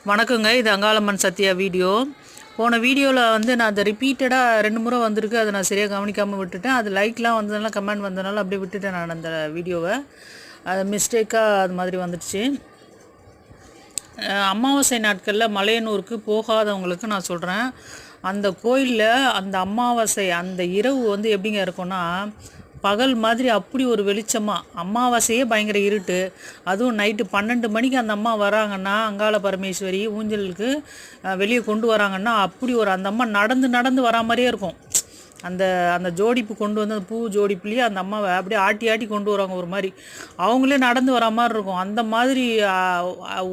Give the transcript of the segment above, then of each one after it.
வணக்கங்க. இது அங்காளம்மன் சத்யா வீடியோ. போன வீடியோவில் வந்து நான் அதை ரிப்பீட்டடாக 2 முறை வந்திருக்கு. அதை நான் சரியாக கவனிக்காமல் விட்டுட்டேன். அது லைக்லாம் வந்ததுனால கமெண்ட் வந்ததுனால அப்படியே விட்டுட்டேன் நான் அந்த வீடியோவை. அது மிஸ்டேக்காக அது மாதிரி வந்துடுச்சு. அமாவாசை நாட்களில் மலையனூருக்கு போகாதவங்களுக்கு நான் சொல்கிறேன், அந்த கோயிலில் அந்த அமாவாசை அந்த இரவு வந்து எப்படிங்க இருக்கும்னா, பகல் மாதிரி அப்படி ஒரு வெளிச்சமாக, அமாவாசையே பயங்கர இருட்டு. அதுவும் நைட்டு 12 மணிக்கு அந்த அம்மா வராங்கன்னா, அங்காள பரமேஸ்வரி ஊஞ்சலுக்கு வெளியே கொண்டு வராங்கன்னா, அப்படி ஒரு அந்த அம்மா நடந்து நடந்து வரா மாதிரியே இருக்கும். அந்த அந்த ஜோடிப்பு கொண்டு வந்து அந்த பூ ஜோடிப்புலேயே அந்த அம்மாவை அப்படியே ஆட்டி ஆட்டி கொண்டு வராங்க. ஒரு மாதிரி அவங்களே நடந்து வரா மாதிரி இருக்கும். அந்த மாதிரி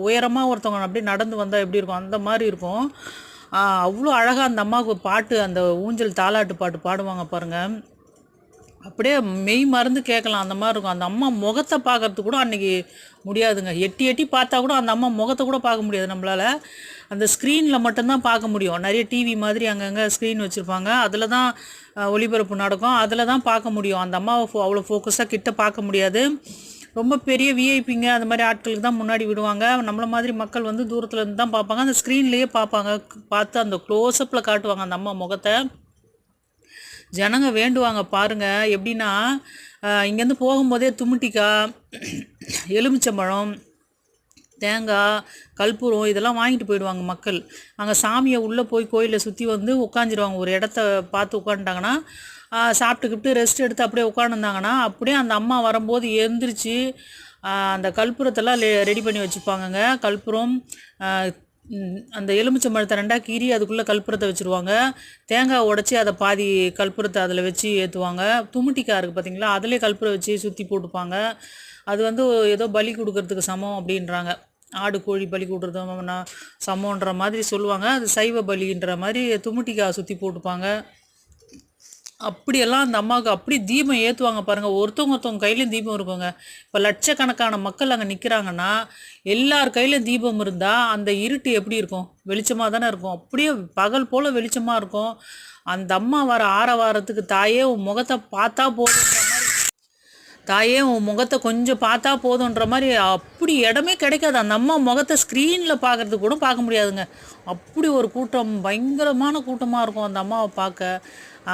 உயரமாக ஒருத்தவங்க அப்படியே நடந்து வந்தால் எப்படி இருக்கும், அந்த மாதிரி இருக்கும். அவ்வளோ அழகாக அந்த அம்மாவுக்கு பாட்டு, அந்த ஊஞ்சல் தாலாட்டு பாட்டு பாடுவாங்க பாருங்கள். அப்படியே மெய் மறந்து கேட்கலாம், அந்த மாதிரி இருக்கும். அந்த அம்மா முகத்தை பார்க்கறதுக்கு கூட அன்றைக்கி முடியாதுங்க. எட்டி எட்டி பார்த்தா கூட அந்த அம்மா முகத்தை கூட பார்க்க முடியாது நம்மளால். அந்த ஸ்க்ரீனில் மட்டும்தான் பார்க்க முடியும். நிறைய டிவி மாதிரி அங்கங்கே ஸ்க்ரீன் வச்சுருப்பாங்க, அதில் தான் ஒளிபரப்பு நடக்கும், அதில் தான் பார்க்க முடியும். அந்த அம்மாவை அவ்வளோ ஃபோக்கஸாக கிட்ட பார்க்க முடியாது. ரொம்ப பெரிய விஐபிங்க அந்த மாதிரி ஆட்களுக்கு தான் முன்னாடி விடுவாங்க. நம்மளை மாதிரி மக்கள் வந்து தூரத்தில் இருந்து தான் பார்ப்பாங்க. அந்த ஸ்க்ரீன்லேயே பார்ப்பாங்க, பார்த்து அந்த க்ளோஸ்அப்பில் காட்டுவாங்க அந்த அம்மா முகத்தை. ஜனங்க வேண்டுவாங்க பாருங்கள். எப்படின்னா, இங்கேருந்து போகும்போதே துமுட்டிக்காய், எலுமிச்சம்பழம், தேங்காய், கற்பூரம் இதெல்லாம் வாங்கிட்டு போயிடுவாங்க மக்கள். அங்கே சாமியை உள்ளே போய் கோயிலை சுற்றி வந்து உட்காந்துருவாங்க. ஒரு இடத்த பார்த்து உட்காந்துட்டாங்கன்னா, சாப்பிட்டுக்கிட்டு ரெஸ்ட் எடுத்து அப்படியே உட்காந்துருந்தாங்கன்னா, அப்படியே அந்த அம்மா வரும்போது எழுந்திரிச்சு அந்த கற்பூரத்தெல்லாம் ரெடி பண்ணி வச்சுப்பாங்கங்க. கற்பூரம், அந்த எலுமிச்சம்பழத்தை 2ஆக கீறி அதுக்குள்ளே கற்பூரத்தை வச்சுருவாங்க. தேங்காய் உடச்சி அதை பாதி கற்பூரத்தை அதில் வச்சு ஏற்றுவாங்க. துமுட்டிக்காய் இருக்குது பார்த்திங்களா, அதிலே கற்பூரம் வச்சு சுற்றி போட்டுப்பாங்க. அது வந்து ஏதோ பலி கொடுக்கறதுக்கு சமம் அப்படின்றாங்க. ஆடு கோழி பலி கொடுக்குறது சமன்ற மாதிரி சொல்லுவாங்க. அது சைவ பலின்ற மாதிரி துமுட்டிக்காய் சுற்றி போட்டுப்பாங்க. அப்படியெல்லாம் அந்த அம்மாவுக்கு அப்படி தீபம் ஏற்றுவாங்க பாருங்கள். ஒருத்தவங்க கையிலையும் தீபம் இருக்குங்க. இப்போ லட்சக்கணக்கான மக்கள் அங்கே நிற்கிறாங்கன்னா, எல்லார் கையிலையும் தீபம் இருந்தால் அந்த இருட்டு எப்படி இருக்கும்? வெளிச்சமாக தானே இருக்கும். அப்படியே பகல் போல் வெளிச்சமாக இருக்கும். அந்த அம்மா வர ஆரவாரத்துக்கு, தாயே உன் முகத்தை பார்த்தா போதுன்ற மாதிரி, தாயே உன் முகத்தை கொஞ்சம் பார்த்தா போதுன்ற மாதிரி அப்படி இடமே கிடைக்காது. அந்த அம்மா முகத்தை ஸ்க்ரீனில் பார்க்குறதுக்கு கூட பார்க்க முடியாதுங்க. அப்படி ஒரு கூட்டம், பயங்கரமான கூட்டமாக இருக்கும் அந்த அம்மாவை பார்க்க.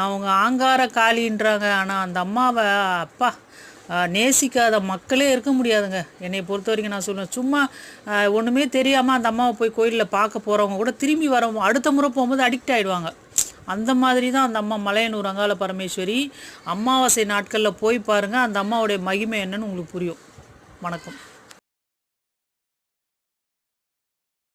அவங்க ஆங்கார காளின்றாங்க, ஆனால் அந்த அம்மாவை அப்பா நேசிக்காத மக்களே இருக்க முடியாதுங்க. என்னை பொறுத்த வரைக்கும் நான் சொல்லுவேன், சும்மா ஒன்றுமே தெரியாமல் அந்த அம்மாவை போய் கோயிலில் பார்க்க போகிறவங்க கூட திரும்பி அடுத்த முறை போகும்போது அடிக்ட் ஆகிடுவாங்க. அந்த மாதிரி தான் அந்த அம்மா மலையனூர் அங்காள பரமேஸ்வரி. அமாவாசை நாட்களில் போய் பாருங்கள், அந்த அம்மாவுடைய மகிமை என்னன்னு உங்களுக்கு புரியும். வணக்கம்.